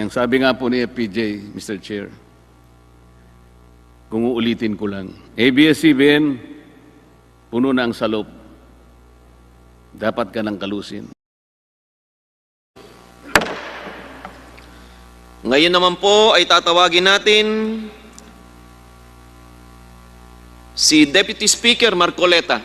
Kaya sabi nga po ni FPJ, Mr. Chair, kung uulitin ko lang, ABS-CBN, puno na ang salop. Dapat ka ng kalusin. Ngayon naman po ay tatawagin natin si Deputy Speaker Marcoleta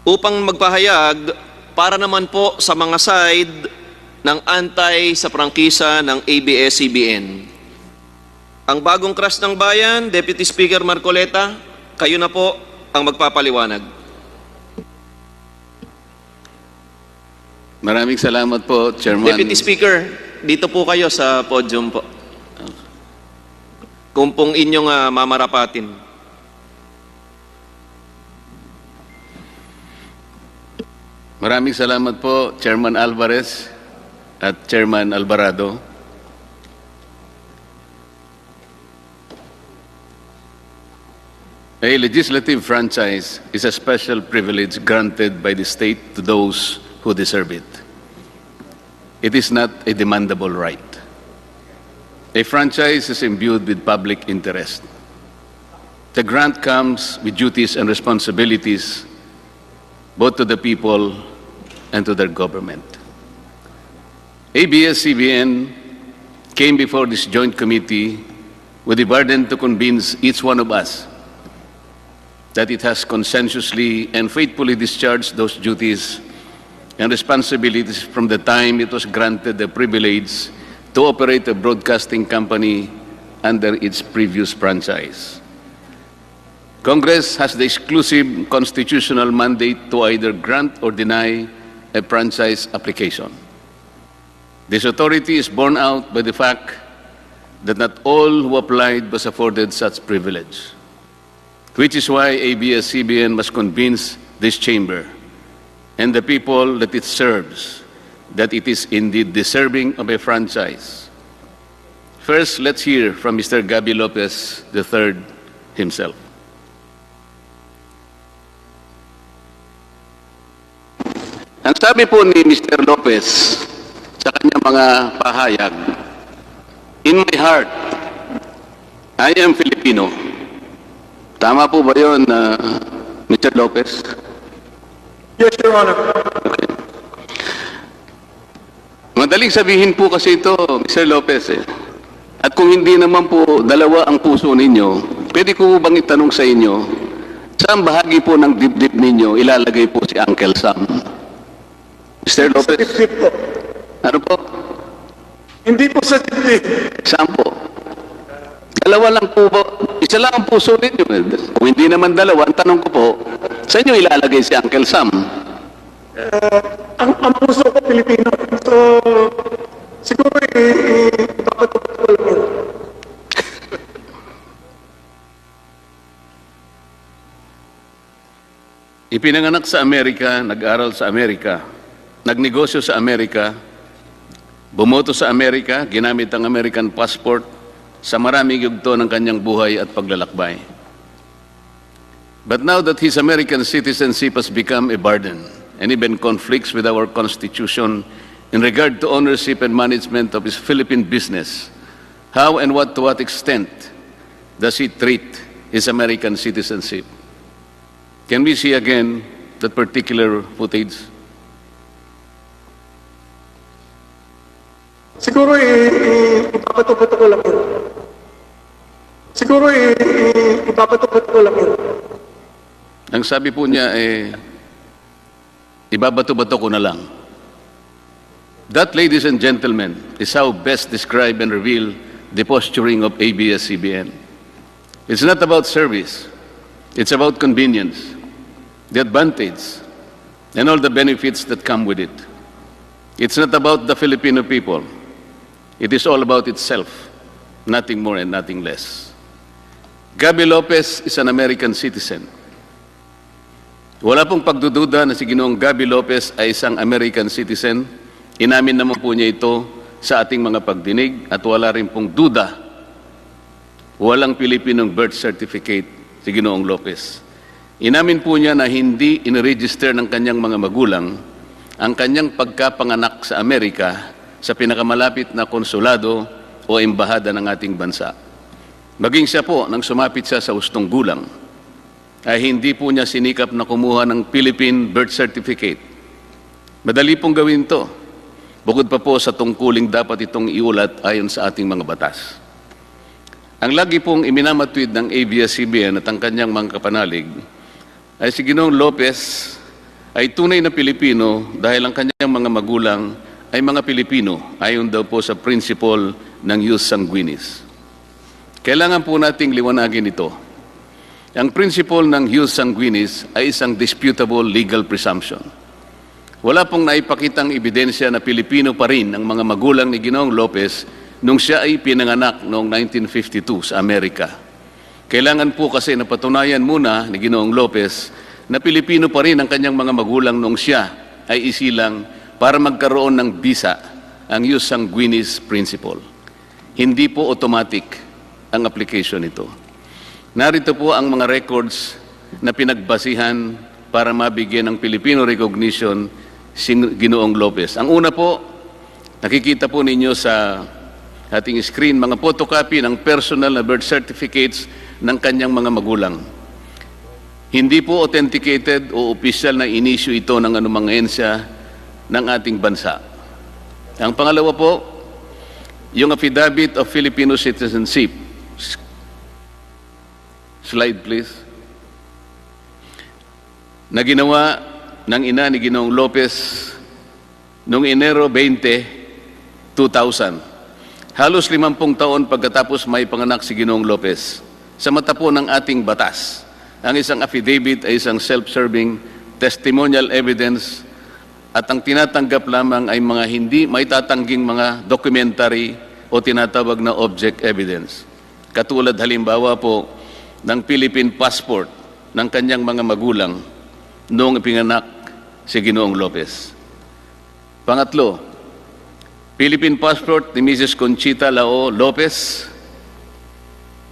upang magpahayag para naman po sa mga side ng antay sa prangkisa ng ABS-CBN. Ang bagong crush ng bayan, Deputy Speaker Marcoleta, kayo na po ang magpapaliwanag. Maraming salamat po, Chairman. Deputy Speaker, dito po kayo sa podium po. Kung pong inyong mamarapatin. Maraming salamat po, Chairman Alvarez at Chairman Alvarado. A legislative franchise is a special privilege granted by the state to those who deserve it. It is not a demandable right. A franchise is imbued with public interest. The grant comes with duties and responsibilities both to the people and to their government. ABS-CBN came before this joint committee with the burden to convince each one of us that it has conscientiously and faithfully discharged those duties and responsibilities from the time it was granted the privilege to operate a broadcasting company under its previous franchise. Congress has the exclusive constitutional mandate to either grant or deny a franchise application. This authority is borne out by the fact that not all who applied was afforded such privilege, which is why ABS-CBN must convince this chamber and the people that it serves that it is indeed deserving of a franchise. First, let's hear from Mr. Gaby Lopez III himself. Ang sabi po ni Mr. Lopez sa kanyang mga pahayag, "In my heart, I am Filipino." Tama po ba yun, Mr. Lopez? Yes, Your Honor. Okay. Madaling sabihin po kasi ito, Mr. Lopez. At kung hindi naman po dalawa ang puso ninyo, pwede ko bang itanong sa inyo, saan bahagi po ng dibdib ninyo ilalagay po si Uncle Sam? Mr. Lopez? Sa dibdib po. Ano po? Hindi po sa dibdib. Saan po? Dalawa lang po po. Isa lang ang puso ninyo. Kung hindi naman dalawa, ang tanong ko po, sa inyo ilalagay si Uncle Sam? Ang puso ko Pilipino. So, siguro ipapatupad ko lang yun. Ipinanganak sa Amerika, nag-aral sa Amerika, nagnegosyo sa Amerika, bumoto sa Amerika, ginamit ang American passport sa maraming yugto ng kanyang buhay at paglalakbay. But now that his American citizenship has become a burden and even conflicts with our Constitution in regard to ownership and management of his Philippine business, how and to what extent does he treat his American citizenship? Can we see again that particular footage? Siguro ipapatupad ko lang yun. Siguro ipapatupad ko lang yun. Ang sabi po niya, ibabato-bato ko na lang. That, ladies and gentlemen, is how best describe and reveal the posturing of ABS-CBN. It's not about service. It's about convenience, the advantage, and all the benefits that come with it. It's not about the Filipino people. It is all about itself, nothing more and nothing less. Gaby Lopez is an American citizen. Wala pong pagdududa na si Ginoong Gaby Lopez ay isang American citizen. Inamin naman po niya ito sa ating mga pagdinig at wala rin pong duda. Walang Pilipinong birth certificate si Ginoong Lopez. Inamin po niya na hindi iniregister ng kanyang mga magulang ang kanyang pagkapanganak sa Amerika sa pinakamalapit na konsulado o embahada ng ating bansa. Maging siya po, nang sumapit siya sa hustong gulang, ay hindi po niya sinikap na kumuha ng Philippine birth certificate. Madali pong gawin to. Bukod pa po sa tungkuling dapat itong iulat ayon sa ating mga batas. Ang lagi pong iminamatwid ng ABS-CBN at ang kanyang mga kapanalig ay si Ginoong Lopez ay tunay na Pilipino dahil ang kanyang mga magulang ay mga Pilipino ayon daw po sa principle ng jus sanguinis. Kailangan po nating liwanagin ito. Ang principle ng jus sanguinis ay isang disputable legal presumption. Wala pong naipakitang ebidensya na Pilipino pa rin ang mga magulang ni Ginoong Lopez nung siya ay pinanganak noong 1952 sa Amerika. Kailangan po kasi napatunayan muna ni Ginoong Lopez na Pilipino pa rin ang kanyang mga magulang nung siya ay isilang para magkaroon ng bisa, ang jus sanguinis principle. Hindi po automatic ang application nito. Narito po ang mga records na pinagbasihan para mabigyan ng Filipino recognition si Ginoong Lopez. Ang una po, nakikita po ninyo sa ating screen, mga photocopy ng personal na birth certificates ng kanyang mga magulang. Hindi po authenticated o official na inisyu ito ng anumang ahensya ng ating bansa. Ang pangalawa po, yung affidavit of Filipino citizenship. Slide please. Na ginawa ng ina ni Ginoong Lopez noong Enero 20, 2000. Halos 50 taon pagkatapos may panganak si Ginoong Lopez. Sa mata po ng ating batas, ang isang affidavit ay isang self-serving testimonial evidence at ang tinatanggap lamang ay mga hindi maitatangging mga documentary o tinatawag na object evidence. Katulad halimbawa po ng Philippine passport ng kanyang mga magulang noong ipinganak si Ginoong Lopez. Pangatlo, Philippine passport ni Mrs. Conchita Lao Lopez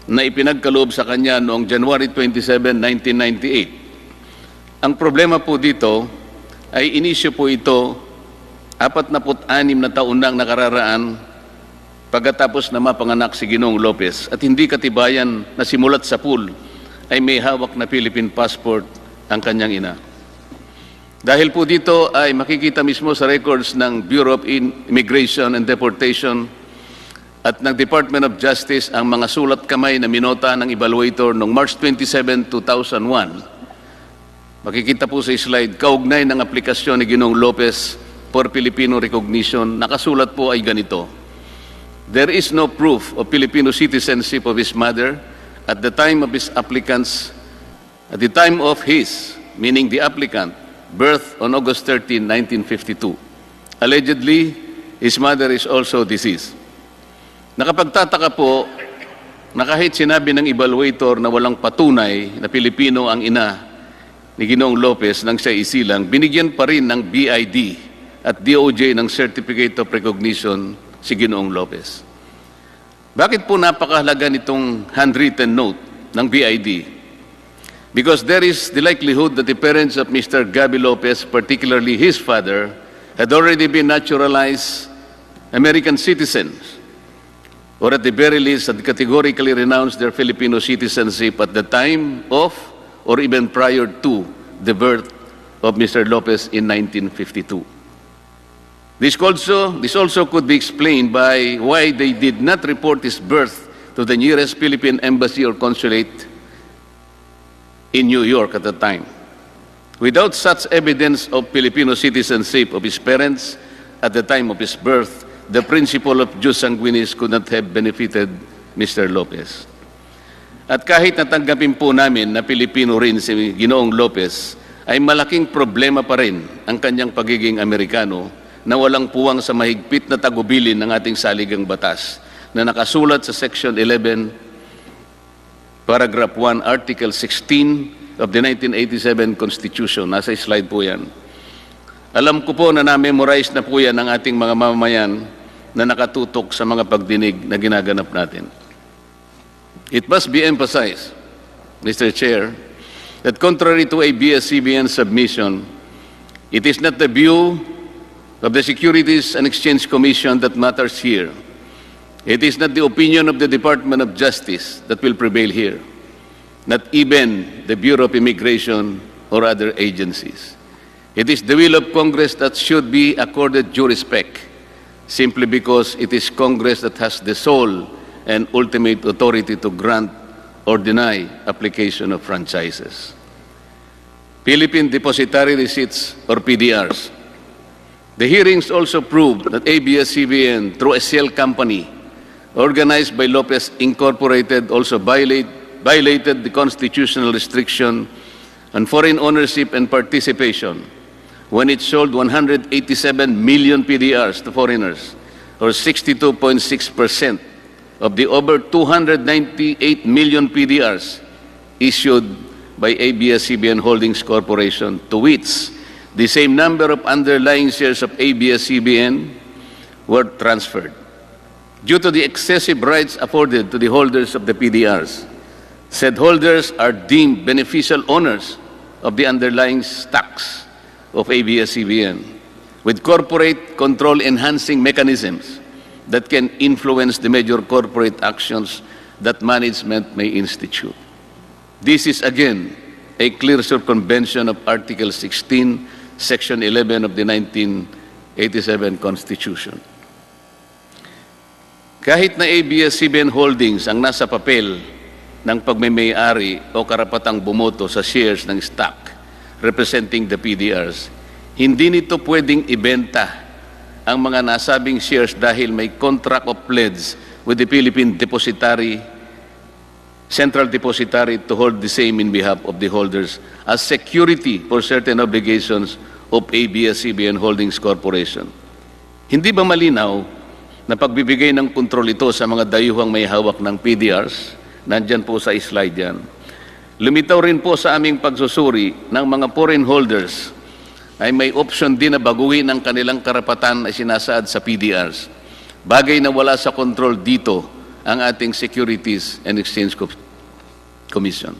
na ipinagkaloob sa kanya noong January 27, 1998. Ang problema po dito ay inisyu po ito 46 na taon nang nakararaan pagkatapos na mapanganak si Ginoong Lopez at hindi katibayan na simulat sa pool ay may hawak na Philippine passport ang kanyang ina. Dahil po dito ay makikita mismo sa records ng Bureau of Immigration and Deportation at ng Department of Justice ang mga sulat kamay na minota ng evaluator noong March 27, 2001. Makikita po sa slide, kaugnay ng aplikasyon ni Ginoong Lopez for Filipino recognition, nakasulat po ay ganito. There is no proof of Filipino citizenship of his mother at the time of his applicant's, at the time of his, meaning the applicant, birth on August 13, 1952. Allegedly, his mother is also deceased. Nakapagtataka po na kahit sinabi ng evaluator na walang patunay na Pilipino ang ina ni Ginoong Lopez nang siya isilang, binigyan pa rin ng BID at DOJ ng Certificate of Recognition si Ginoong Lopez. Bakit po napakahalaga nitong handwritten note ng BID? Because there is the likelihood that the parents of Mr. Gaby Lopez, particularly his father, had already been naturalized American citizens, or at the very least had categorically renounced their Filipino citizenship at the time of or even prior to the birth of Mr. Lopez in 1952. This also could be explained by why they did not report his birth to the nearest Philippine embassy or consulate in New York at the time. Without such evidence of Filipino citizenship of his parents at the time of his birth, the principle of jus sanguinis could not have benefited Mr. Lopez. At kahit natanggapin po namin na Pilipino rin si Ginoong Lopez, ay malaking problema pa rin ang kanyang pagiging Amerikano na walang puwang sa mahigpit na tagubilin ng ating saligang batas na nakasulat sa Section 11, Paragraph 1, Article 16 of the 1987 Constitution. Nasa slide po yan. Alam ko po na na-memorize na po yan ng ating mga mamamayan na nakatutok sa mga pagdinig na ginaganap natin. It must be emphasized, Mr. Chair, that contrary to ABS-CBN submission, it is not the view of the Securities and Exchange Commission that matters here. It is not the opinion of the Department of Justice that will prevail here, not even the Bureau of Immigration or other agencies. It is the will of Congress that should be accorded due respect, simply because it is Congress that has the sole and ultimate authority to grant or deny application of franchises. Philippine Depositary Receipts or PDRs. The hearings also proved that ABS-CBN, through a shell company organized by Lopez Incorporated, also violated the constitutional restriction on foreign ownership and participation when it sold 187 million PDRs to foreigners, or 62.6% of the over 298 million PDRs issued by ABS-CBN Holdings Corporation, to which the same number of underlying shares of ABS-CBN were transferred. Due to the excessive rights afforded to the holders of the PDRs, said holders are deemed beneficial owners of the underlying stocks of ABS-CBN, with corporate control enhancing mechanisms that can influence the major corporate actions that management may institute. This is again a clear circumvention of Article 16, Section 11 of the 1987 Constitution. Kahit na ABS-CBN Holdings ang nasa papel ng pagmamay-ari o karapatang bumoto sa shares ng stock representing the PDRs, hindi nito pwedeng ibenta ang mga nasabing shares dahil may contract of pledge with the Philippine Central Depository to hold the same in behalf of the holders as security for certain obligations of ABS-CBN Holdings Corporation. Hindi ba malinaw na pagbibigay ng kontrol ito sa mga dayuhang may hawak ng PDRs? Nandyan po sa slide yan. Lumitaw rin po sa aming pagsusuri ng mga foreign holders ay may option din na baguhin ang kanilang karapatan na sinasaad sa PDRs. Bagay na wala sa kontrol dito ang ating Securities and Exchange Commission.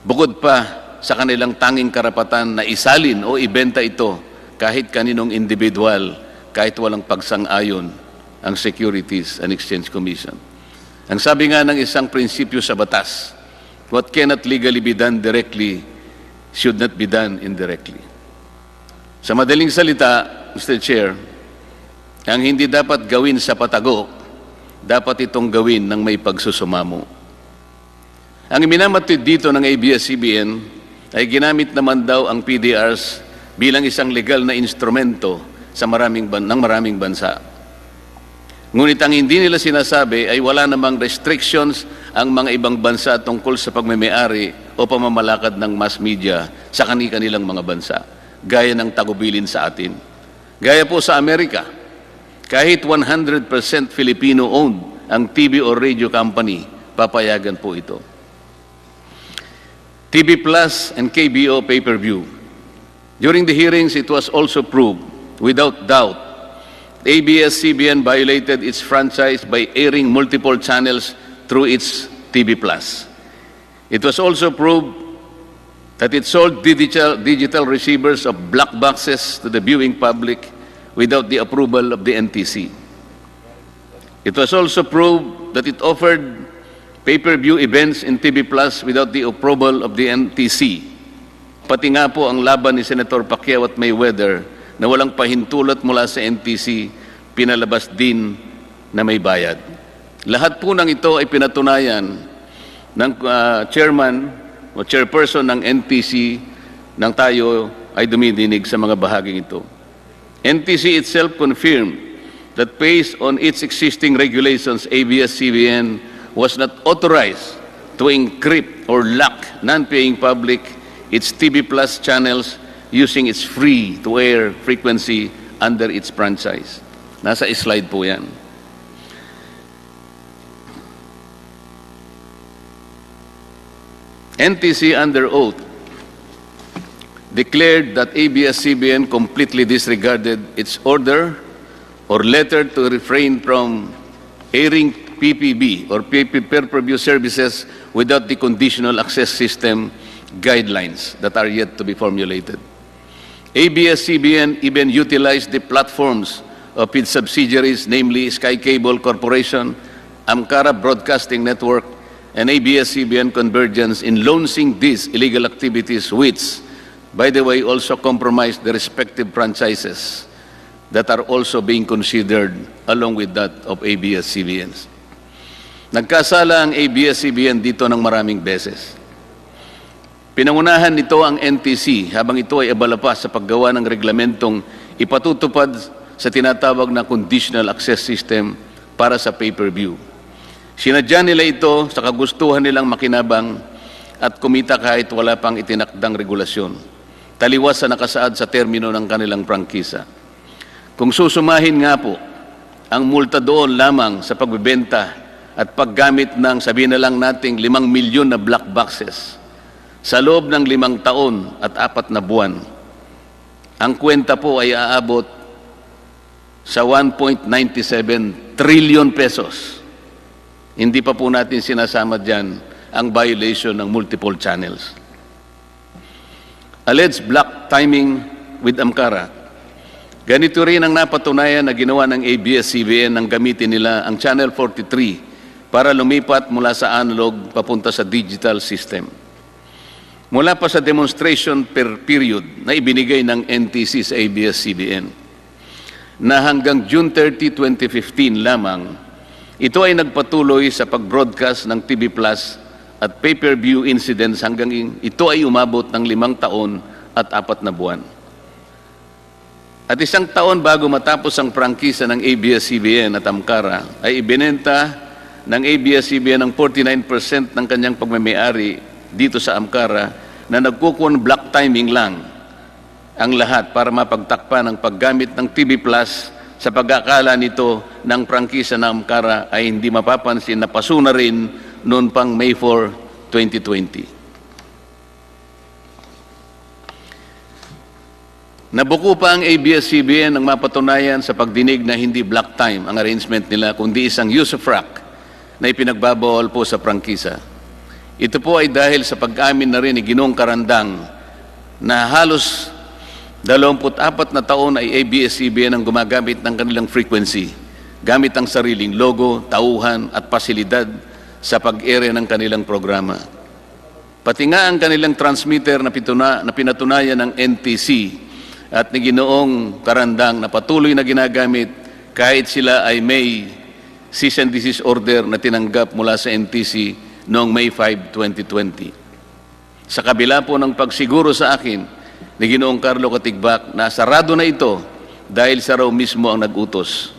Bukod pa sa kanilang tanging karapatan na isalin o ibenta ito kahit kaninong individual, kahit walang pagsang-ayon ang Securities and Exchange Commission. Ang sabi nga ng isang prinsipyo sa batas, what cannot legally be done directly should not be done indirectly. Sa madaling salita, Mr. Chair, ang hindi dapat gawin sa patago, dapat itong gawin ng may pagsusumamo. Ang iminamatid dito ng ABS-CBN ay ginamit naman daw ang PDRs bilang isang legal na instrumento sa maraming bansa. Ngunit ang hindi nila sinasabi ay wala namang restrictions ang mga ibang bansa tungkol sa pagmamay-ari o pamamalakad ng mass media sa kanilang mga bansa, gaya ng tagubilin sa atin. Gaya po sa Amerika, kahit 100% Filipino-owned ang TV o radio company, papayagan po ito. TV Plus and KBO pay-per-view. During the hearings, it was also proved, without doubt, ABS-CBN violated its franchise by airing multiple channels through its TV Plus. It was also proved that it sold digital receivers of black boxes to the viewing public without the approval of the NTC. It was also proved that it offered pay-per-view events in TV Plus without the approval of the NTC. Pati nga po ang laban ni Senator Pacquiao at Mayweather na walang pahintulot mula sa NTC, pinalabas din na may bayad. Lahat po ng ito ay pinatunayan ng chairman o chairperson ng NTC nang tayo ay dumidinig sa mga bahaging ito. NTC itself confirmed that based on its existing regulations, ABS-CBN was not authorized to encrypt or lock non-paying public its TV Plus channels using its free-to-air frequency under its franchise. Nasa slide po yan. NTC under oath declared that ABS-CBN completely disregarded its order or letter to refrain from airing PPB or pay-per-view services without the conditional access system guidelines that are yet to be formulated. ABS-CBN even utilized the platforms of its subsidiaries, namely Sky Cable Corporation, Amkara Broadcasting Network, and ABS-CBN Convergence in launching these illegal activities which, by the way, also compromised the respective franchises that are also being considered along with that of ABS-CBN. Nagkasala ang ABS-CBN dito ng maraming beses. Pinangunahan nito ang NTC habang ito ay abala pa sa paggawa ng reglamentong ipatutupad sa tinatawag na conditional access system para sa pay-per-view. Sinadya nila ito sa kagustuhan nilang makinabang at kumita kahit wala pang itinakdang regulasyon, taliwas sa nakasaad sa termino ng kanilang prangkisa. Kung susumahin nga po ang multa doon lamang sa pagbebenta at paggamit ng, sabihin na lang nating 5 milyon na black boxes sa loob ng 5 taon at 4 na buwan, ang kwenta po ay aabot sa 1.97 trillion pesos. Hindi pa po natin sinasama dyan ang violation ng multiple channels. Alleged black timing with Amkara. Ganito rin ang napatunayan na ginawa ng ABS-CBN nang gamitin nila ang Channel 43 para lumipat mula sa analog papunta sa digital system. Mula pa sa demonstration period na ibinigay ng NTC sa ABS-CBN, na hanggang June 30, 2015 lamang, ito ay nagpatuloy sa pag-broadcast ng TV Plus at pay-per-view incidents hanggang ito ay umabot ng 5 taon at 4 na buwan. At 1 taon bago matapos ang prangkisa ng ABS-CBN at Amkara, ay ibinenta ng ABS-CBN ang 49% ng kanyang pagmamayari dito sa Amkara na nagkukuha black timing lang ang lahat para mapagtakpan ang paggamit ng TV Plus sa pag-akala nito ng prangkisa ng Amkara ay hindi mapapansin na paso na rin noon pang May 4, 2020. Nabuko pa ang ABS-CBN ng mapatunayan sa pagdinig na hindi black time ang arrangement nila kundi isang use of rack na ipinagbabawal po sa prangkisa. Ito po ay dahil sa pag-amin na rin ni Ginoong Karandang na halos 24 na taon ay ABS-CBN ang gumagamit ng kanilang frequency gamit ang sariling logo, tauhan at pasilidad sa pag-ere ng kanilang programa. Pati nga ang kanilang transmitter na pinatunayan ng NTC at ni Ginoong Karandang na patuloy na ginagamit kahit sila ay may cease and desist order na tinanggap mula sa NTC noong May 5, 2020. Sa kabila po ng pagsiguro sa akin ni Ginoong Carlo Katigbak na sarado na ito dahil sa raw mismo ang nag-utos.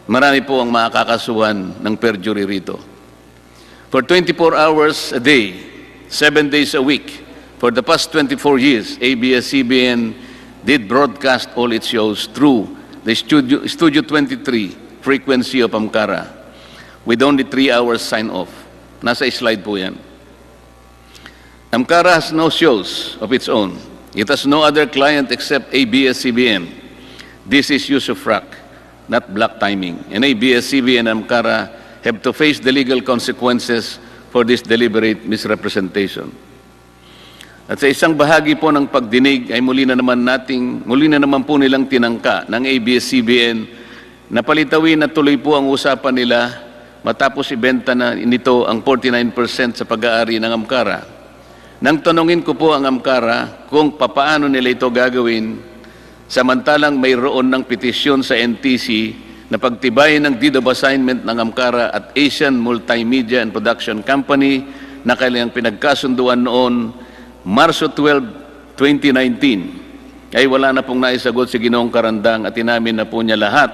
Marami po ang makakasuhan ng perjury rito. For 24 hours a day, 7 days a week, for the past 24 years, ABS-CBN did broadcast all its shows through the Studio 23 frequency of Amkara with only 3 hours sign-off. Nasa slide po yan. Amkara has no shows of its own. It has no other client except ABS-CBN. This is use of rack, not black timing. And ABS-CBN and Amkara have to face the legal consequences for this deliberate misrepresentation. At sa isang bahagi po ng pagdinig ay muli na naman po nilang tinangka ng ABS-CBN na palitawin na tuloy po ang usapan nila matapos ibenta na nito ang 49% sa pag-aari ng Amkara. Nang tanungin ko po ang Amkara kung papaano nila ito gagawin, samantalang mayroon ng petisyon sa NTC na pagtibayin ng deed of assignment ng Amkara at Asian Multimedia and Production Company na kailang pinagkasunduan noon Marso 12, 2019, ay wala na pong naisagot si Ginoong Karandang at inamin na po niya lahat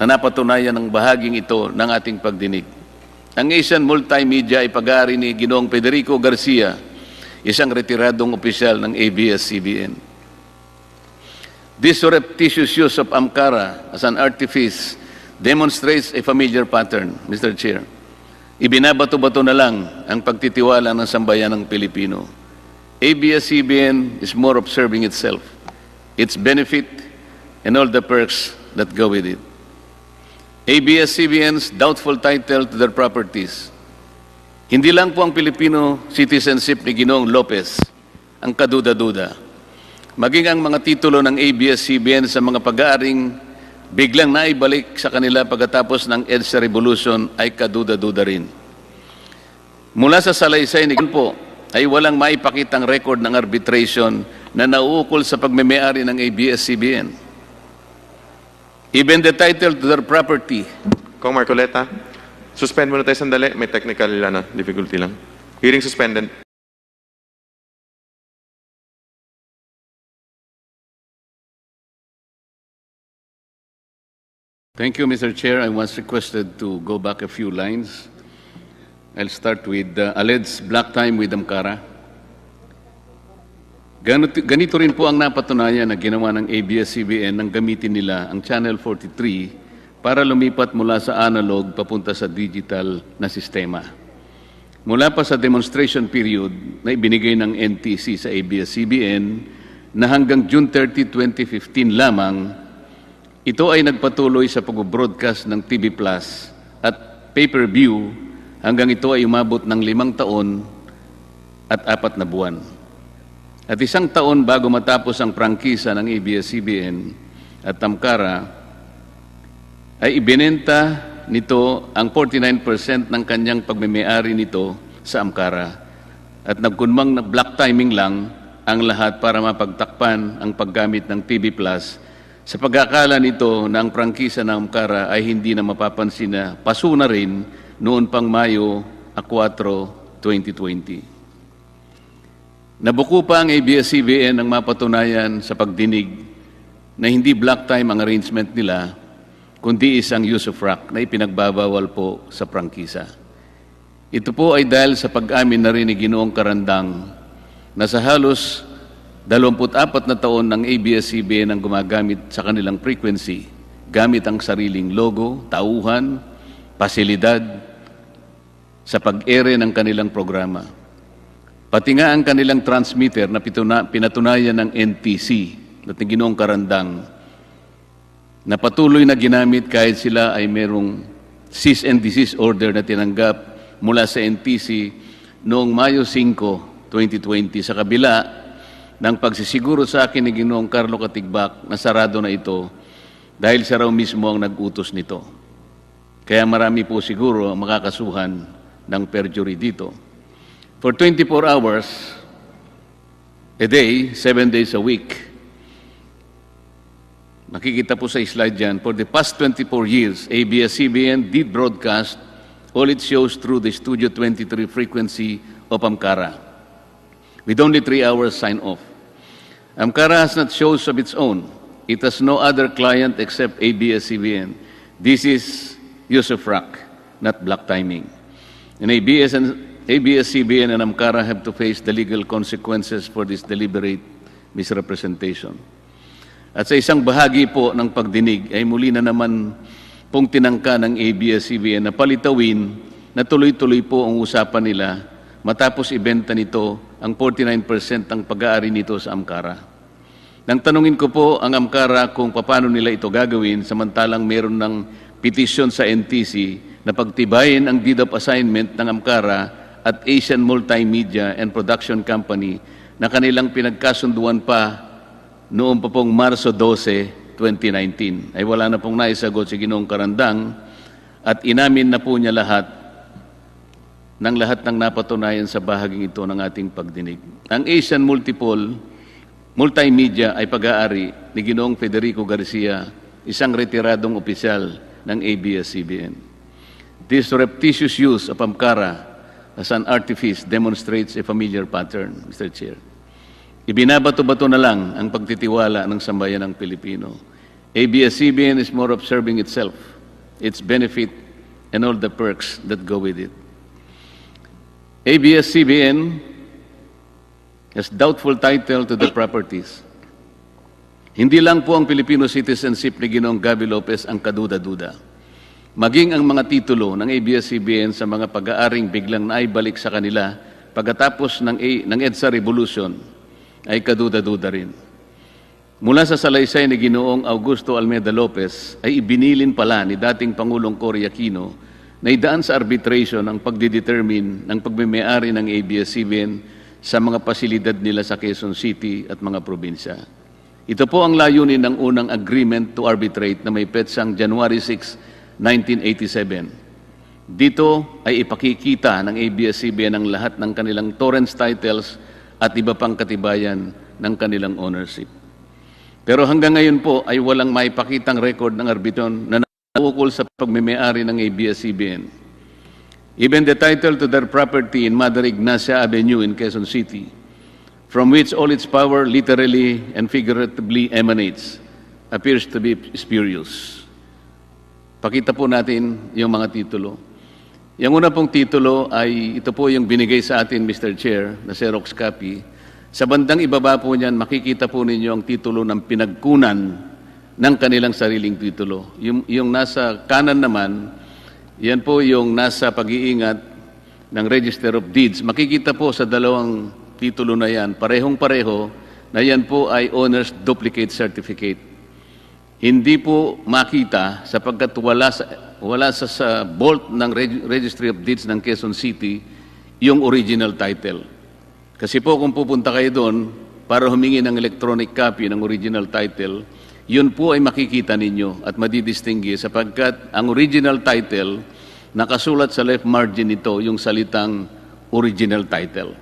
na napatunayan ng bahaging ito ng ating pagdinig. Ang Asian Multimedia ay pag-aari ni Ginoong Federico Garcia, isang retiradong opisyal ng ABS-CBN. This surreptitious use of Amkara as an artifice demonstrates a familiar pattern, Mr. Chair. Ibinabato-bato na lang ang pagtitiwala ng sambayan ng Pilipino. ABS-CBN is more of serving itself, its benefit, and all the perks that go with it. ABS-CBN's doubtful title to their properties. Hindi lang po ang Filipino citizenship ni Ginoong Lopez ang kaduda-duda. maging ang mga titulo ng ABS-CBN sa mga pag-aaring biglang naibalik sa kanila pagkatapos ng EDSA Revolution ay kaduda-duda rin. Mula sa salaysay ni po ay walang maipakitang record ng arbitration na nauukol sa pagmemayari ng ABS-CBN. Even the title to their property. Cong Marcoleta, suspend muna tayo sandali. May technical difficulty lang. Hearing suspended. Thank you, Mr. Chair. I was requested to go back a few lines. I'll start with alleged black time with Amkara. Ganito rin po ang napatunayan na ginawa ng ABS-CBN nang gamitin nila ang Channel 43 para lumipat mula sa analog papunta sa digital na sistema. Mula pa sa demonstration period na ibinigay ng NTC sa ABS-CBN na hanggang June 30, 2015 lamang, ito ay nagpatuloy sa pag-broadcast ng TV Plus at pay-per-view hanggang ito ay umabot ng 5 taon at 4 na buwan. At 1 taon bago matapos ang prangkisa ng ABS-CBN at Amkara, ay ibinenta nito ang 49% ng kanyang pagmemayari nito sa Amkara. At nagkunmang na black timing lang ang lahat para mapagtakpan ang paggamit ng TV Plus sa pag-akala nito na ang prangkisa ng Amkara ay hindi na mapapansin na paso na rin noon pang Mayo 4, 2020. Nabuko pa ang ABS-CBN ng mapatunayan sa pagdinig na hindi black time ang arrangement nila, kundi isang use of rock na ipinagbabawal po sa prangkisa. Ito po ay dahil sa pag-amin na rin ni Ginoong Karandang na sa halos 24 na taon ng ABS-CBN ang gumagamit sa kanilang frequency, gamit ang sariling logo, tauhan, pasilidad sa pag-ere ng kanilang programa. Pati nga ang kanilang transmitter na pinatunayan ng NTC at ng Ginoong Karandang na patuloy na ginamit kahit sila ay merong cease and desist order na tinanggap mula sa NTC noong Mayo 5, 2020 sa kabila ng pagsisiguro sa akin ni Ginoong Carlo Katigbak na sarado na ito dahil siya raw mismo ang nag-utos nito. Kaya marami po siguro ang makakasuhan ng perjury dito. For 24 hours a day, 7 days a week, makikita po sa slide dyan, for the past 24 years, ABS-CBN did broadcast all its shows through the Studio 23 frequency of Amkara, with only 3 hours sign-off. Amkara has not shows of its own. It has no other client except ABS-CBN. This is use of rock, not black timing. And ABS-CBN and Amkara have to face the legal consequences for this deliberate misrepresentation. At sa isang bahagi po ng pagdinig ay muli na naman pong tinangka ng ABS-CBN na palitawin na tuloy-tuloy po ang usapan nila matapos ibenta nito ang 49% ng pag-aari nito sa Amkara. Nang tanungin ko po ang Amkara kung paano nila ito gagawin samantalang meron ng petisyon sa NTC na pagtibayin ang deed of assignment ng Amkara at Asian Multimedia and Production Company na kanilang pinagkasunduan pa noong pa pong Marso 12, 2019. Ay wala na pong naisagot si Ginoong Karandang at inamin na po niya lahat ng napatunayan sa bahaging ito ng ating pagdinig. Ang Asian Multimedia ay pag-aari ni Ginoong Federico Garcia, isang retiradong opisyal ng ABS-CBN. This surreptitious use of Amkara as an artifice demonstrates a familiar pattern, Mr. Chair. Ibinabato-bato na lang ang pagtitiwala ng sambayan ng Pilipino. ABS-CBN is more observing itself, its benefit, and all the perks that go with it. ABS-CBN has doubtful title to the properties. Hindi lang po ang Filipino citizenship ni Ginoong Gaby Lopez ang kaduda-duda. Maging ang mga titulo ng ABS-CBN sa mga pag-aaring biglang naibalik sa kanila pagkatapos ng EDSA Revolution ay kaduda-duda rin. Mula sa salaysay ni Ginoong Augusto Almeida Lopez ay ibinilin pala ni dating Pangulong Cory Aquino na idaan sa arbitration ang pagdidetermine ng pagmemayari ng ABS-CBN sa mga pasilidad nila sa Quezon City at mga probinsya. Ito po ang layunin ng unang agreement to arbitrate na may petsang January 6, 1987. Dito ay ipakikita ng ABS-CBN ang lahat ng kanilang torrents titles at iba pang katibayan ng kanilang ownership. Pero hanggang ngayon po ay walang maipakitang record ng arbitron na naukol sa pagmimay-ari ng ABS-CBN. Even the title to their property in Mother Ignacia Avenue in Quezon City, from which all its power literally and figuratively emanates, appears to be spurious. Pakita po natin yung mga titulo. Yung una pong titulo ay ito po yung binigay sa atin, Mr. Chair, na Xerox copy. Sa bandang ibaba po niyan, makikita po ninyo ang titulo ng pinagkunan ng kanilang sariling titulo. Yung nasa kanan naman, yan po yung nasa pag-iingat ng Register of Deeds. Makikita po sa dalawang titulo na yan, parehong-pareho, na yan po ay owner's duplicate certificate. Hindi po makita sapagkat wala sa vault ng Registry of Deeds ng Quezon City yung original title. Kasi po kung pupunta kayo doon para humingi ng electronic copy ng original title, yun po ay makikita ninyo at madidistingue sapagkat ang original title, nakasulat sa left margin nito yung salitang original title.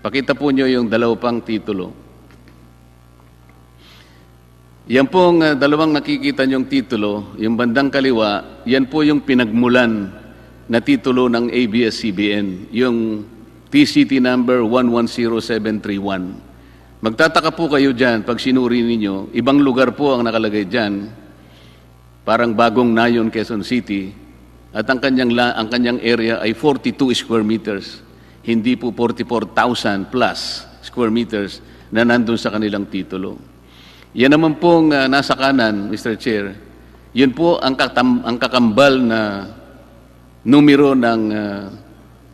Pakita po nyo yung dalawang titulo. Yan pong dalawang nakikita nyong titulo, yung bandang kaliwa, yan po yung pinagmulan na titulo ng ABS-CBN, yung TCT number 110731. Magtataka po kayo dyan pag sinuri ninyo, ibang lugar po ang nakalagay dyan, parang Bagong Nayon, Quezon City, at ang kanyang area ay 42 square meters. Hindi po 44,000 plus square meters na nandun sa kanilang titulo. Yan naman pong nasa kanan, Mr. Chair, yun po ang kakambal na numero ng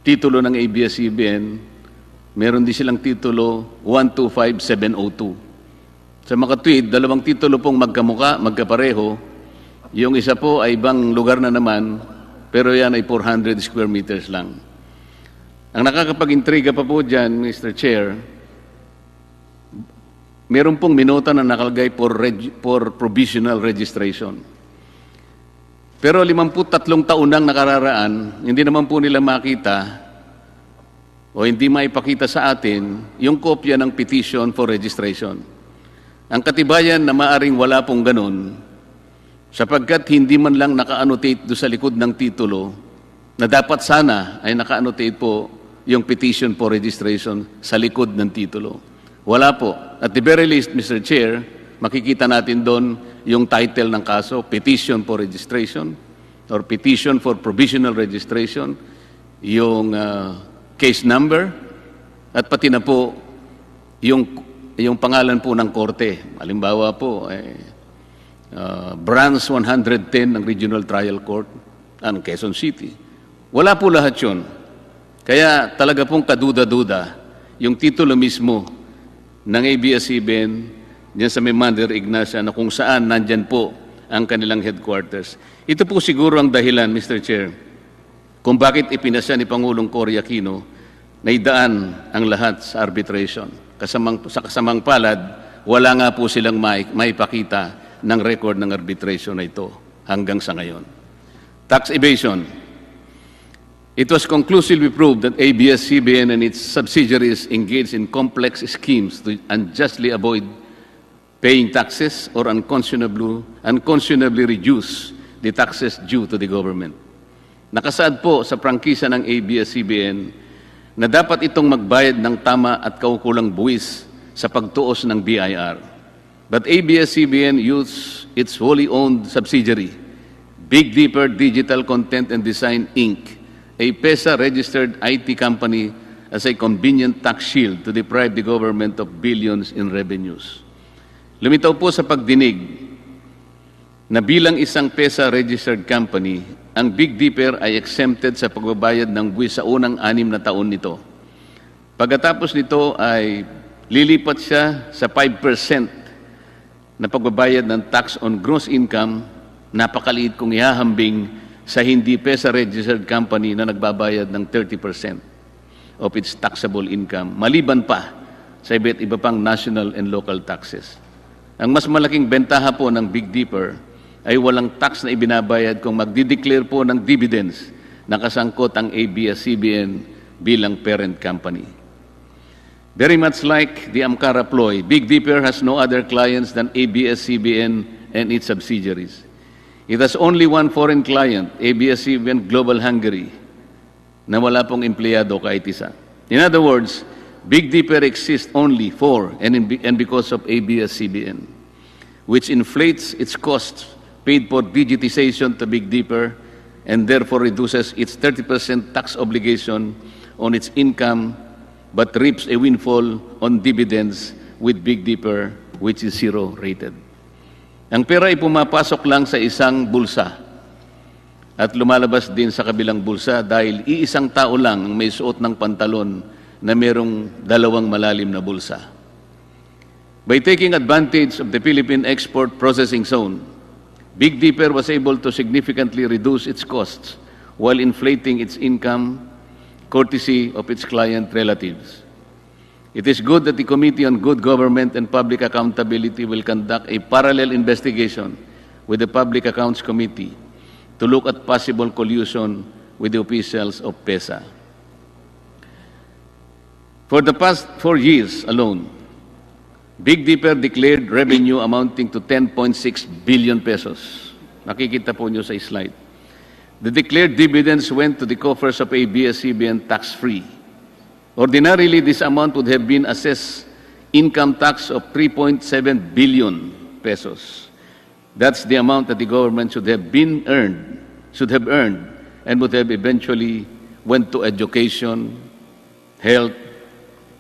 titulo ng ABS-CBN. Meron din silang titulo 125702. Sa mga tweet, dalawang titulo pong magkamuka, magkapareho. Yung isa po ay ibang lugar na naman, pero yan ay 400 square meters lang. Ang nakakapag-intriga pa po dyan, Mr. Chair, meron pong minota na nakalagay for provisional registration. Pero 53 taon nang nakararaan, hindi naman po nila makita o hindi maipakita sa atin yung kopya ng petition for registration. Ang katibayan na maaring wala pong ganun, sapagkat hindi man lang naka-annotate do sa likod ng titulo na dapat sana ay naka-annotate po yung petition for registration sa likod ng titulo. Wala po. At the very least, Mr. Chair, makikita natin doon yung title ng kaso, Petition for Registration or Petition for Provisional Registration, yung case number, at pati na po yung pangalan po ng korte. Halimbawa po, Branch 110 ng Regional Trial Court ng Quezon City. Wala po lahat yun. Kaya talaga pong kaduda-duda yung titulo mismo ng ABS-CBN diyan sa Mother Ignacia na kung saan nandyan po ang kanilang headquarters. Ito po siguro ang dahilan, Mr. Chair, kung bakit ipinasya ni Pangulong Cory Aquino na idaan ang lahat sa arbitration. Sa kasamang palad, wala nga po silang maipakita ng record ng arbitration na ito hanggang sa ngayon. Tax evasion. It was conclusively proved that ABS-CBN and its subsidiaries engaged in complex schemes to unjustly avoid paying taxes or unconscionably reduce the taxes due to the government. Nakasaad po sa prangkisa ng ABS-CBN na dapat itong magbayad ng tama at kaukulang buwis sa pagtuos ng BIR. But ABS-CBN used its wholly owned subsidiary, Big Dipper Digital Content and Design, Inc., a PESA-registered IT company as a convenient tax shield to deprive the government of billions in revenues. Lumitaw po sa pagdinig na bilang isang PESA-registered company, ang Big Dipper ay exempted sa pagbabayad ng buwis sa unang 6 na taon nito. Pagkatapos nito ay lilipat siya sa 5% na pagbabayad ng tax on gross income, napakaliit kung ihahambing sa hindi PESA-registered company na nagbabayad ng 30%. of its taxable income, maliban pa sa iba't iba pang national and local taxes. Ang mas malaking bentaha po ng Big Dipper ay walang tax na ibinabayad kung magdideclare po ng dividends na kasangkot ang ABS-CBN bilang parent company. Very much like the Amcara ploy, Big Dipper has no other clients than ABS-CBN and its subsidiaries. It has only one foreign client, ABS-CBN Global Hungary, na wala pong empleyado kahit isa. In other words, Big Dipper exists only for and because of ABS-CBN, which inflates its costs paid for digitization to Big Dipper and therefore reduces its 30% tax obligation on its income but reaps a windfall on dividends with Big Dipper, which is zero rated. Ang pera ay pumapasok lang sa isang bulsa at lumalabas din sa kabilang bulsa dahil iisang tao lang ang may suot ng pantalon na merong dalawang malalim na bulsa. By taking advantage of the Philippine Export Processing Zone, Big Dipper was able to significantly reduce its costs while inflating its income courtesy of its client relatives. It is good that the Committee on Good Government and Public Accountability will conduct a parallel investigation with the Public Accounts Committee to look at possible collusion with the officials of PESA. For the past 4 years alone, Big Dipper declared revenue amounting to 10.6 billion pesos. Nakikita po nyo sa slide. The declared dividends went to the coffers of ABS-CBN tax-free. Ordinarily, this amount would have been assessed income tax of 3.7 billion pesos. That's the amount that the government should have earned, and would have eventually went to education, health,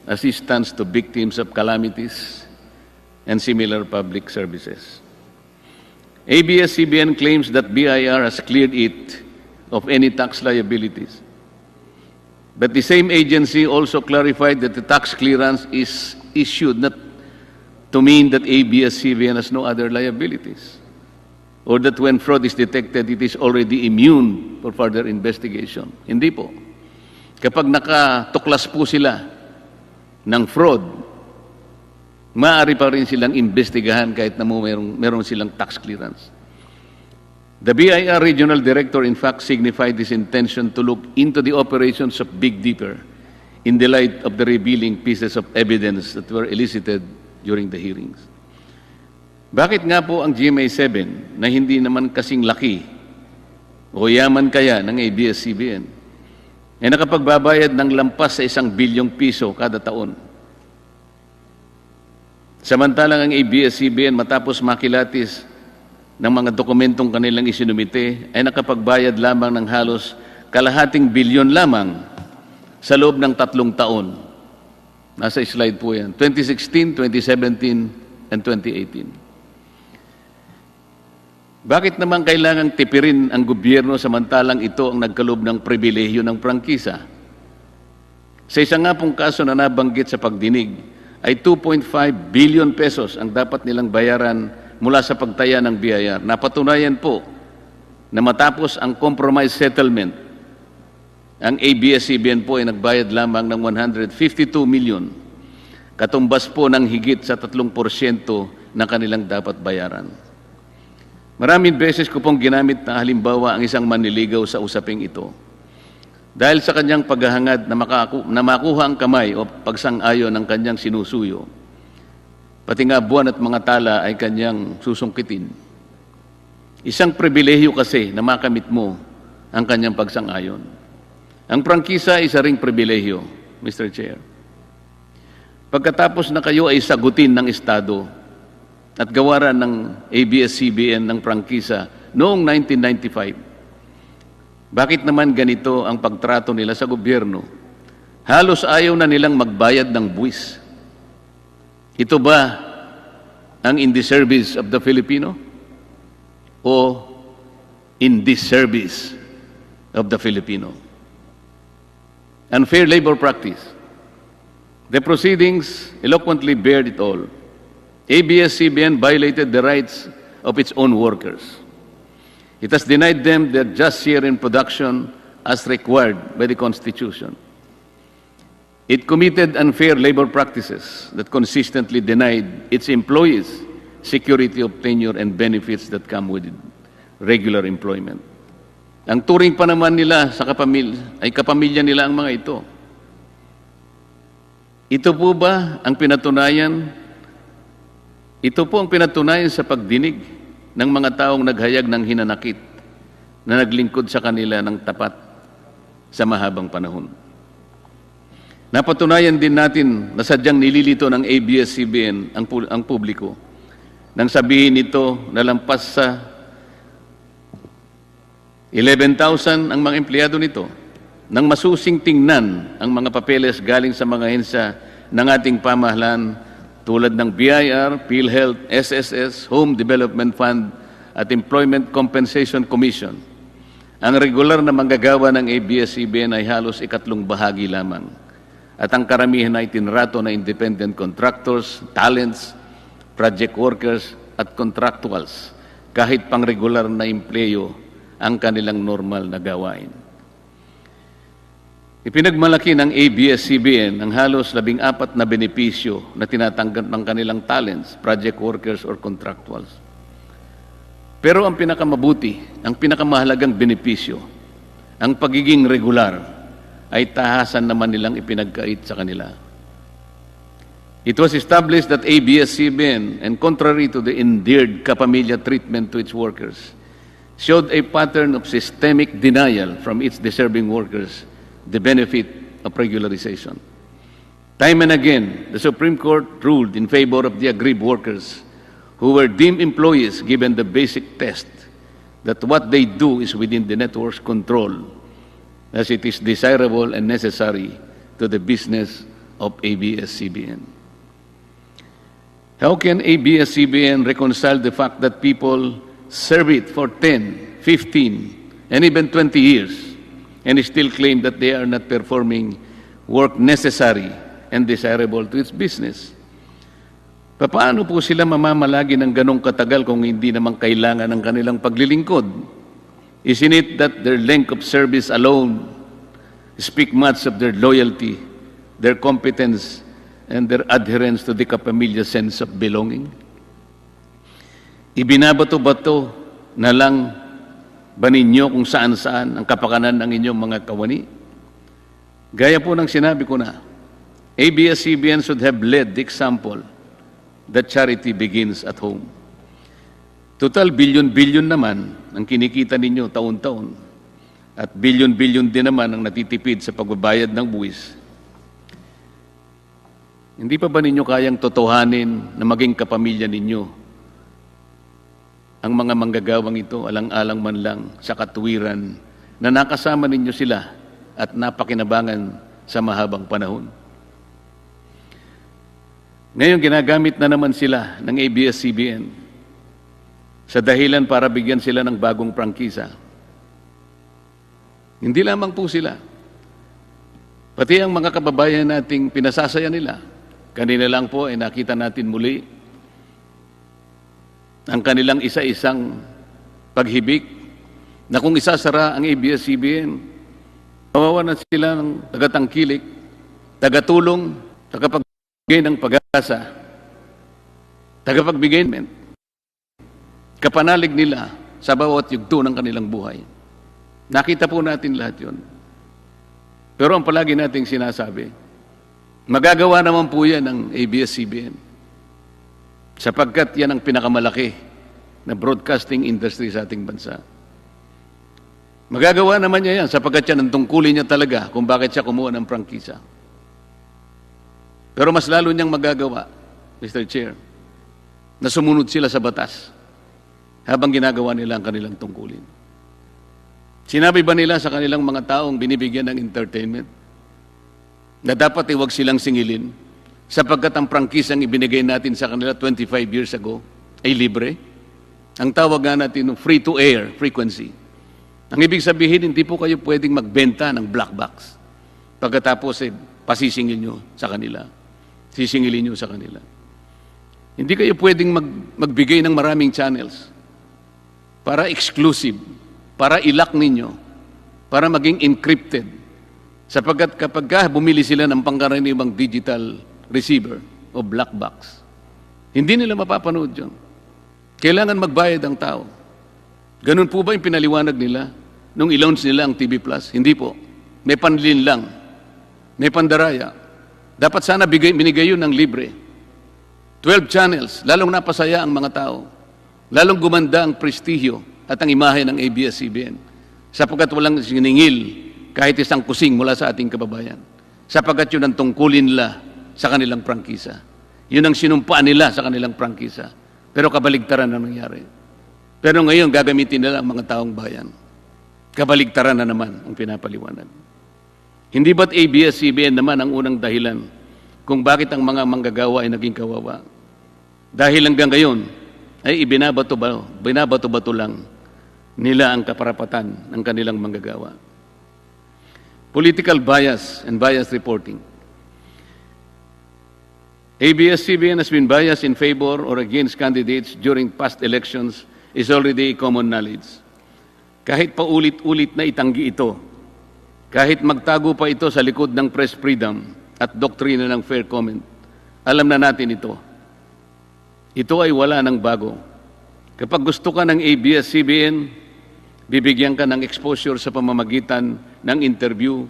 assistance to victims of calamities, and similar public services. ABS-CBN claims that BIR has cleared it of any tax liabilities. But the same agency also clarified that the tax clearance is issued not to mean that ABS-CBN has no other liabilities, or that when fraud is detected, it is already immune for further investigation. Hindi po. Kapag nakatuklas po sila ng fraud, maaari pa rin silang investigahan kahit na meron silang tax clearance. The BIR Regional Director, in fact, signified his intention to look into the operations of Big Dipper in the light of the revealing pieces of evidence that were elicited during the hearings. Bakit nga po ang GMA7 na hindi naman kasing laki o yaman kaya ng ABS-CBN ay nakapagbabayad ng lampas sa 1 bilyong piso kada taon? Samantalang ang ABS-CBN matapos makilatis ng mga dokumentong kanilang isinumite ay nakapagbayad lamang ng halos kalahating bilyon lamang sa loob ng 3 taon. Nasa slide po yan. 2016, 2017, and 2018. Bakit naman kailangang tipirin ang gobyerno samantalang ito ang nagkaloob ng pribilehyo ng prangkisa? Sa isa nga pong kaso na nabanggit sa pagdinig, ay 2.5 billion pesos ang dapat nilang bayaran mula sa pagtaya ng BIR. Napatunayan po na matapos ang compromise settlement, ang ABS-CBN po ay nagbayad lamang ng 152 million, katumbas po ng higit sa 3% na kanilang dapat bayaran. Maraming beses ko pong ginamit na halimbawa ang isang manliligaw sa usaping ito. Dahil sa kanyang paghahangad na makuha ang kamay o pagsang-ayon ng kanyang sinusuyo, pati nga buwan at mga tala ay kanyang susungkitin. Isang pribilehyo kasi na makamit mo ang kanyang pagsang-ayon. Ang prangkisa ay isa ring pribilehyo, Mr. Chair. Pagkatapos na kayo ay sagutin ng Estado at gawaran ng ABS-CBN ng prangkisa noong 1995, bakit naman ganito ang pagtrato nila sa gobyerno? Halos ayaw na nilang magbayad ng buwis. Ito ba ang in the service of the Filipino o in this service of the Filipino? Unfair labor practice. The proceedings eloquently bared it all. ABS-CBN violated the rights of its own workers. It has denied them their just share in production as required by the Constitution. It committed unfair labor practices that consistently denied its employees security of tenure and benefits that come with regular employment. Ang turing pa naman nila sa kapamilya nila ang mga ito. Ito po ba ang pinatunayan? Ito po ang pinatunayan sa pagdinig ng mga taong naghayag ng hinanakit na naglingkod sa kanila ng tapat sa mahabang panahon. Napatunayan din natin na sadyang nililito ng ABS-CBN ang publiko nang sabihin nito na lampas sa 11,000 ang mga empleyado nito nang masusing tingnan ang mga papeles galing sa mga ahensya ng ating pamahalaan tulad ng BIR, PhilHealth, SSS, Home Development Fund at Employment Compensation Commission. Ang regular na manggagawa ng ABS-CBN ay halos ikatlong bahagi lamang. At ang karamihan ay tinrato na independent contractors, talents, project workers at contractuals kahit pang regular na empleyo ang kanilang normal na gawain. Ipinagmalaki ng ABS-CBN ang halos 14 na benepisyo na tinatanggap ng kanilang talents, project workers or contractuals. Pero ang pinakamabuti, ang pinakamahalagang benepisyo, ang pagiging regular, ay tahasan naman nilang ipinagkait sa kanila. It was established that ABS-CBN, and contrary to the endeared kapamilya treatment to its workers, showed a pattern of systemic denial from its deserving workers the benefit of regularization. Time and again, the Supreme Court ruled in favor of the aggrieved workers who were deemed employees given the basic test that what they do is within the network's control, as it is desirable and necessary to the business of ABS-CBN. How can ABS-CBN reconcile the fact that people serve it for 10, 15, and even 20 years and still claim that they are not performing work necessary and desirable to its business? Paano po sila mamamalagi ng ganong katagal kung hindi naman kailangan ng kanilang paglilingkod? Isn't it that their length of service alone speak much of their loyalty, their competence, and their adherence to the kapamilya sense of belonging? Ibinabato-bato na lang ba ninyo kung saan-saan ang kapakanan ng inyong mga kawani? Gaya po ng sinabi ko na, ABS-CBN should have led the example that charity begins at home. Total bilyon-bilyon naman ang kinikita ninyo taon-taon at bilyon-bilyon din naman ang natitipid sa pagbabayad ng buwis. Hindi pa ba ninyo kayang totohanin na maging kapamilya ninyo ang mga manggagawang ito alang-alang man lang sa katuwiran na nakasama ninyo sila at napakinabangan sa mahabang panahon? Ngayon, ginagamit na naman sila ng ABS-CBN sa dahilan para bigyan sila ng bagong prangkisa. Hindi lamang po sila, pati ang mga kababayan nating pinasasaya nila. Kanina lang po ay nakita natin muli ang kanilang isa-isang paghibik na kung isasara ang ABS-CBN, mawawalan sila ng tagatangkilik, tagatulong, tagapagbigay ng pag-asa, tagapagbigay ng kapanalig nila sa bawat yugto ng kanilang buhay. Nakita po natin lahat yun. Pero ang palagi nating sinasabi, magagawa naman po yan ng ABS-CBN sapagkat yan ang pinakamalaki na broadcasting industry sa ating bansa. Magagawa naman niya yan sapagkat yan ang tungkulin niya talaga kung bakit siya kumuha ng prangkisa. Pero mas lalo niyang magagawa, Mr. Chair, na sumunod sila sa batas habang ginagawa nila ang kanilang tungkulin. Sinabi ba nila sa kanilang mga taong binibigyan ng entertainment na dapat huwag silang singilin sapagkat ang prangkisang ibinigay natin sa kanila 25 years ago ay libre? Ang tawag nga natin free-to-air frequency. Ang ibig sabihin, hindi po kayo pwedeng magbenta ng black box pagkatapos pasisingil nyo sa kanila. Sisingilin nyo sa kanila. Hindi kayo pwedeng magbigay ng maraming channels para exclusive, para ilak ninyo, para maging encrypted, Sapagkat kapag bumili sila ng pangkaraniwang digital receiver o black box, hindi nila mapapanood yun. Kailangan magbayad ang tao. Ganun po ba yung pinaliwanag nila nung i-launch nila ang TV Plus? Hindi po. May panlin lang. May pandaraya. Dapat sana binigay yun ng libre. 12 channels, lalong napasaya ang mga tao. Lalong gumanda ang prestigyo at ang imahe ng ABS-CBN. Sapagkat walang siningil kahit isang kusing mula sa ating kababayan. Sapagkat yun ang tungkulin nila sa kanilang prangkisa. Yun ang sinumpaan nila sa kanilang prangkisa. Pero kabaligtaran ang nangyari. Pero ngayon, gagamitin nila ang mga taong bayan. Kabaligtaran na naman ang pinapaliwanag. Hindi ba't ABS-CBN naman ang unang dahilan kung bakit ang mga manggagawa ay naging kawawa? Dahil hanggang ngayon, ay binabato-bato lang nila ang kaparapatan ng kanilang manggagawa. Political bias and bias reporting. ABS-CBN has been biased in favor or against candidates during past elections is already common knowledge. Kahit paulit-ulit na itanggi ito, kahit magtago pa ito sa likod ng press freedom at doktrina ng fair comment, alam na natin ito. Ito ay wala ng bago. Kapag gusto ka ng ABS-CBN, bibigyan ka ng exposure sa pamamagitan ng interview,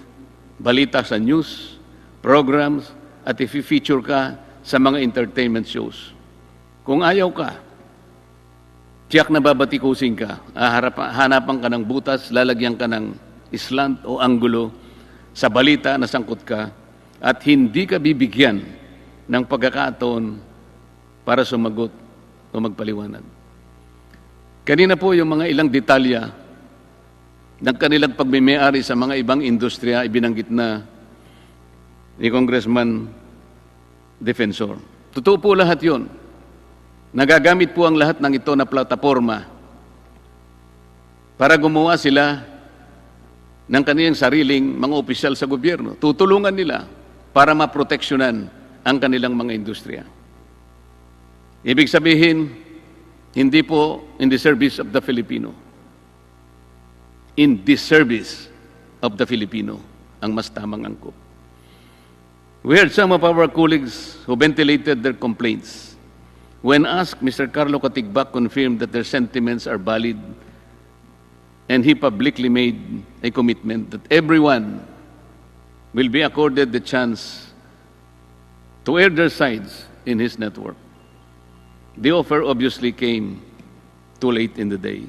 balita sa news, programs, at i-feature ka sa mga entertainment shows. Kung ayaw ka, tiyak na babatikusin ka, hanapan ka ng butas, lalagyan ka ng slant o anggulo sa balita na sangkot ka, at hindi ka bibigyan ng pagkakataon para sumagot o magpaliwanag. Kanina po yung mga ilang detalya ng kanilang pagmimayari sa mga ibang industriya ibinanggit na ni Congressman Defensor. Totoo po lahat yun. Nagagamit po ang lahat ng ito na plataforma para gumawa sila ng kanilang sariling mga opisyal sa gobyerno. Tutulungan nila para maproteksyonan ang kanilang mga industriya. Ibig sabihin, hindi po in the service of the Filipino. In the service of the Filipino ang mas tamang angkop. We heard some of our colleagues who ventilated their complaints. When asked, Mr. Carlo Katigbak confirmed that their sentiments are valid, and he publicly made a commitment that everyone will be accorded the chance to air their sides in his network. The offer obviously came too late in the day.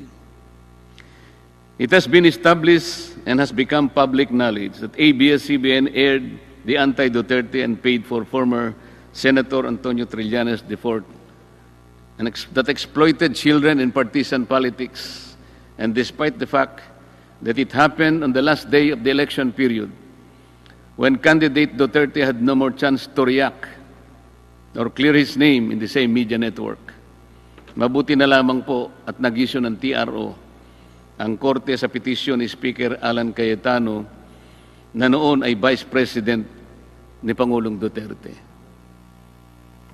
It has been established and has become public knowledge that ABS-CBN aired the anti-Duterte and paid for former Senator Antonio Trillanes IV that exploited children in partisan politics. And despite the fact that it happened on the last day of the election period, when candidate Duterte had no more chance to react or clear his name in the same media network. Mabuti na lamang po at nag-issue ng TRO ang korte sa petisyon ni Speaker Alan Cayetano na noon ay Vice President ni Pangulong Duterte.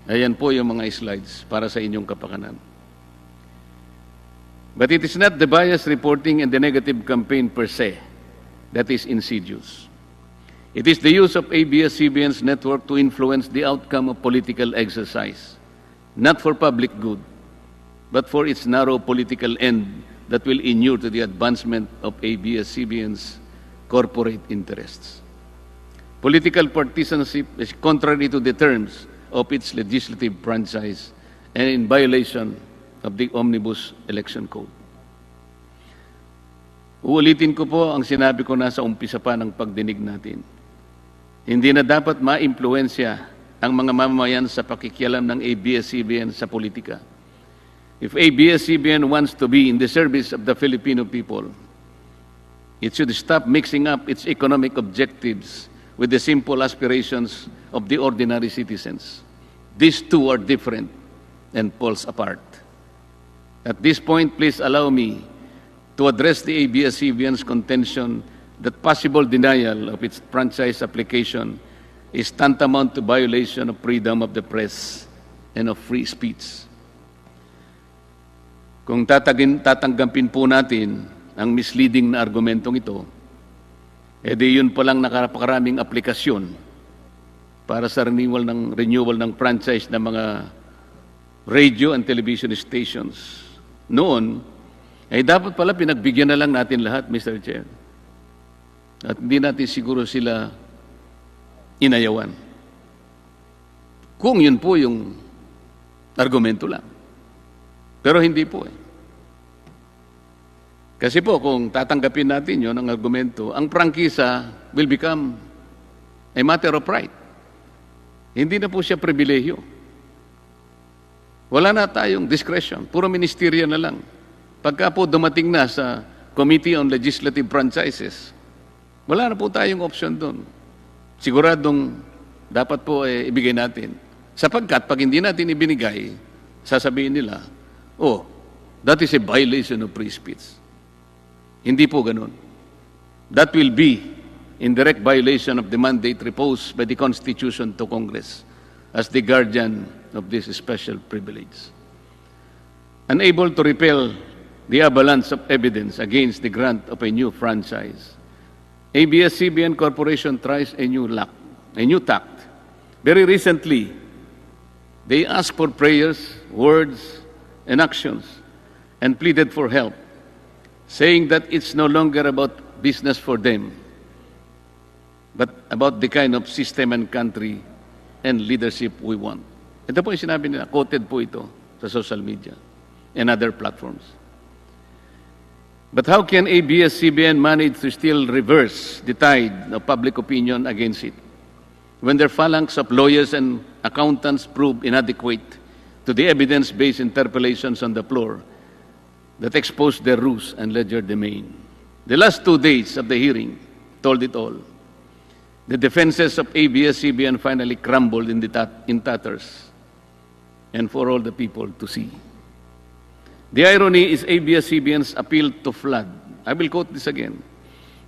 Ayan po yung mga slides para sa inyong kapakanan. But it is not the bias reporting and the negative campaign per se that is insidious. It is the use of ABS-CBN's network to influence the outcome of political exercise, not for public good, but for its narrow political end that will inure to the advancement of ABS-CBN's corporate interests. Political partisanship is contrary to the terms of its legislative franchise and in violation of the Omnibus Election Code. Uulitin ko po ang sinabi ko na sa umpisa pa ng pagdinig natin. Hindi na dapat maimpluwensya ang mga mamamayan sa pakikialam ng ABS-CBN sa politika. If ABS-CBN wants to be in the service of the Filipino people, it should stop mixing up its economic objectives with the simple aspirations of the ordinary citizens. These two are different and poles apart. At this point, please allow me to address the ABS-CBN's contention that possible denial of its franchise application is tantamount to violation of freedom of the press and of free speech. Kung tatanggapin po natin ang misleading na argumentong ito, di yun palang nakapakaraming aplikasyon para sa renewal ng franchise ng mga radio and television stations. Noon, ay dapat pala pinagbigyan na lang natin lahat, Mr. Chair. At hindi natin siguro sila inayawan. Kung yun po yung argumento lang. Pero hindi po eh. Kasi po, kung tatanggapin natin yun ang argumento, ang prangkisa will become a matter of right. Hindi na po siya pribilehyo. Wala na tayong discretion. Puro ministerial na lang. Pagka po dumating na sa Committee on Legislative Franchises, wala na po tayong option doon. Siguradong dapat po ibigay natin. Sapagkat pag hindi natin ibinigay, sasabihin nila, oh, that is a violation of free speech. Hindi po ganun. That will be in direct violation of the mandate reposed by the Constitution to Congress as the guardian of this special privilege. Unable to repel the avalanche of evidence against the grant of a new franchise, ABS-CBN Corporation tries a new tact. Very recently, they asked for prayers, words, and actions, and pleaded for help, saying that it's no longer about business for them, but about the kind of system and country and leadership we want. Ito po yung sinabi nila, quoted po ito sa social media and other platforms. But how can ABS-CBN manage to still reverse the tide of public opinion against it when their phalanx of lawyers and accountants prove inadequate to the evidence-based interpellations on the floor that expose their ruse and legerdemain? The last 2 days of the hearing told it all. The defenses of ABS-CBN finally crumbled in tatters, and for all the people to see. The irony is ABS-CBN's appeal to flood, I will quote this again,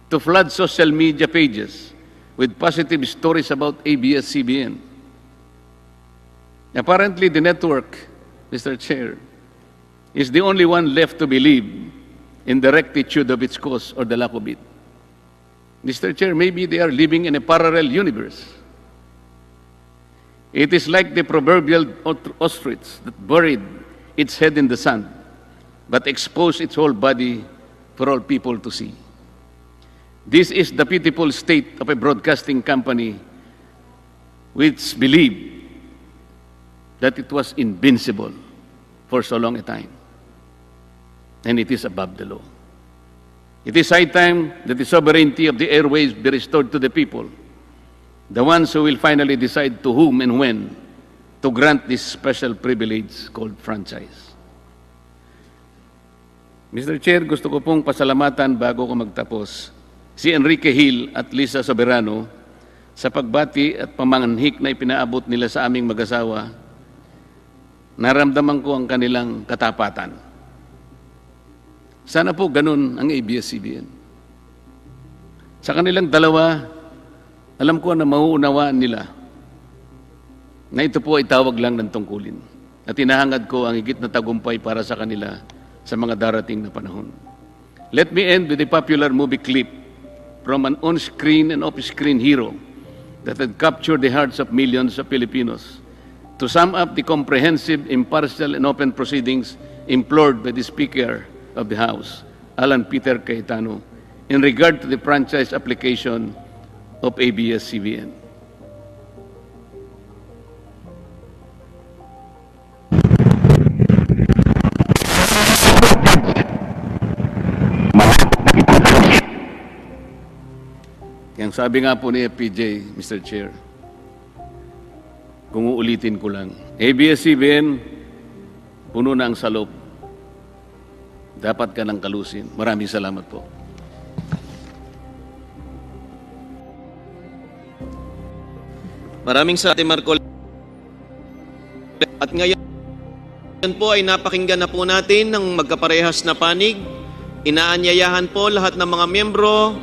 to flood social media pages with positive stories about ABS-CBN. Apparently, the network, Mr. Chair, is the only one left to believe in the rectitude of its cause or the lack of it. Mr. Chair, maybe they are living in a parallel universe. It is like the proverbial ostrich that buried its head in the sand, but exposed its whole body for all people to see. This is the pitiful state of a broadcasting company which believed that it was invincible for so long a time, and it is above the law. It is high time that the sovereignty of the airways be restored to the people, the ones who will finally decide to whom and when to grant this special privilege called franchise. Mr. Chair, gusto ko pong pasalamatan bago ko magtapos si Enrique Hill at Lisa Soberano sa pagbati at pamanghik na ipinaabot nila sa aming mag-asawa. Naramdaman ko ang kanilang katapatan. Sana po ganun ang ABS-CBN. Sa kanilang dalawa, alam ko na mauunawaan nila na ito po ay tawag lang ng tungkulin. At hinahangad ko ang higit na tagumpay para sa kanila sa mga darating na panahon. Let me end with a popular movie clip from an on-screen and off-screen hero that had captured the hearts of millions of Filipinos to sum up the comprehensive, impartial, and open proceedings implored by the Speaker of the House, Alan Peter Cayetano, in regard to the franchise application of ABS-CBN. Yang sabi nga po ni FPJ, Mr. Chair, kung uulitin ko lang, ABS-CBN, puno na ang salop. Dapat ka ng kalusin. Maraming salamat po. Maraming sa ating Marcoleta. At ngayon po ay napakinggan na po natin ng magkaparehas na panig. Inaanyayahan po lahat ng mga miyembro